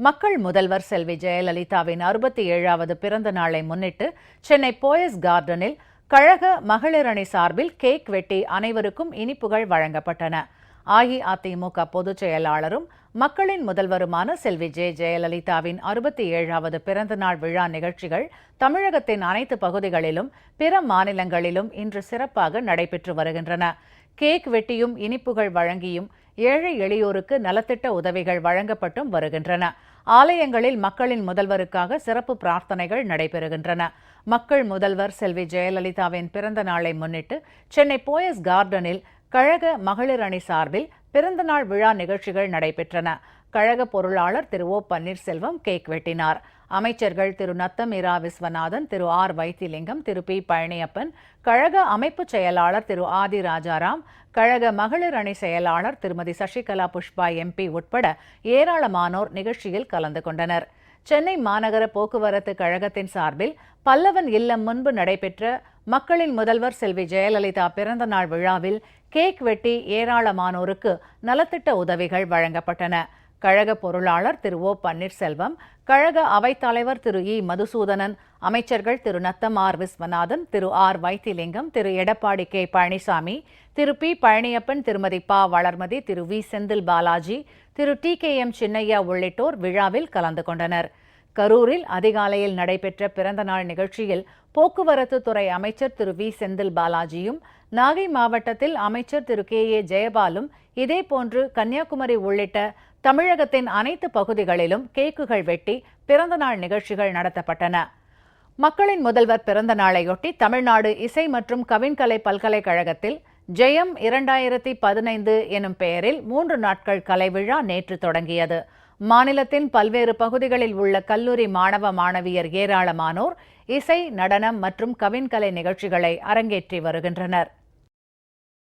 மக்கள் முதல்வர் செல்வி ஜெயலலிதாவின் 67வது பிறந்த நாளை முன்னிட்டு சென்னை போயஸ் கார்டனில் கழக மகளிர் அணி சார்பில் கேக் வெட்டி அனைவருக்கும் இனிப்புகள் வழங்கப்பட்டன. அஇஅதிமுக பொதுச் செயலாளரும் மக்களின் முதல்வருமான செல்வி ஜெயலலிதாவின் 67வது பிறந்தநாள் விழா நிகழ்ச்சிகள் தமிழகத்தின் அனைத்து பகுதிகளிலும் பிற மாநிலங்களிலும் இன்று சிறப்பாக நடைபெற்று வருகின்றன. கேக் வெட்டியும் இனிப்புகள் வழங்கியும் ஏழை எளியோருக்கு நலத்திட்ட உதவிகள் வழங்கப்பட்டும் வருகின்றன. ஆலயங்களில் மக்களின் முதல்வருக்காக சிறப்பு பிரார்த்தனைகள் நடைபெறுகின்றன. மக்கள் முதல்வர் செல்வி ஜெயலலிதாவின் பிறந்த நாளை முன்னிட்டு சென்னை போயஸ் கார்டனில் கழக மகளிர் அணி சார்பில் பிறந்தநாள் விழா நிகழ்ச்சிகள் நடைபெற்றன. கழக பொருளாளர் திரு ஓ பன்னீர்செல்வம் கேக் வெட்டினார். அமைச்சர்கள் திரு நத்தம் இரா விஸ்வநாதன், திரு ஆர் வைத்திலிங்கம், திரு பி பழனியப்பன், கழக அமைப்பு செயலாளர் திரு ஆதி ராஜாராம், கழக மகளிர் அணி செயலாளர் திருமதி சசிகலா புஷ்பா எம்பி உட்பட ஏராளமானோர் நிகழ்ச்சியில் கலந்து கொண்டனர். சென்னை மாநகர போக்குவரத்து கழகத்தின் சார்பில் பல்லவன் இல்லம் முன்பு நடைபெற்ற மக்களின் முதல்வர் செல்வி ஜெயலலிதா பிறந்தநாள் விழாவில் கேக் வெட்டி ஏராளமானோருக்கு நலத்திட்ட உதவிகள் வழங்கப்பட்டன. கழக பொருளாளர் திரு ஓ பன்னீர்செல்வம், கழக அவைத்தலைவர் திரு இ மதுசூதனன், அமைச்சர்கள் Thiru Natham R Viswanathan, Thiru R Vaithilingam, Thiru Edappadi K Palaniswami, Thiru P Palaniappan, Thirumathi ப Valarmathi, Thiru V Senthil Balaji, Thiru T K M Chinnaiah உள்ளிட்டோர் விழாவில் கலந்து கொண்டனர். கரூரில் அதிகாலையில் நடைபெற்ற பிறந்தநாள் நிகழ்ச்சியில் போக்குவரத்து துறை அமைச்சர் திரு வி செந்தில் பாலாஜியும், நாகை மாவட்டத்தில் அமைச்சர் திரு கே ஏ ஜெயபாலும், இதேபோன்று கன்னியாகுமரி உள்ளிட்ட தமிழகத்தின் அனைத்து பகுதிகளிலும் கேக்குகள் வெட்டி பிறந்தநாள் நிகழ்ச்சிகள் நடத்தப்பட்டன. மக்களின் முதல்வர் பிறந்த நாளையொட்டி தமிழ்நாடு இசை மற்றும் கவின்கலை பல்கலைக்கழகத்தில் ஜெயம் 2015 எனும் பெயரில் 3 நாட்கள் கலைவிழா நேற்று தொடங்கியது. மாநிலத்தின் பல்வேறு பகுதிகளில் உள்ள கல்லூரி மாணவ மாணவியர் ஏராளமானோர் இசை, நடனம் மற்றும் கவின்கலை நிகழ்ச்சிகளை அரங்கேற்றி வருகின்றனர்.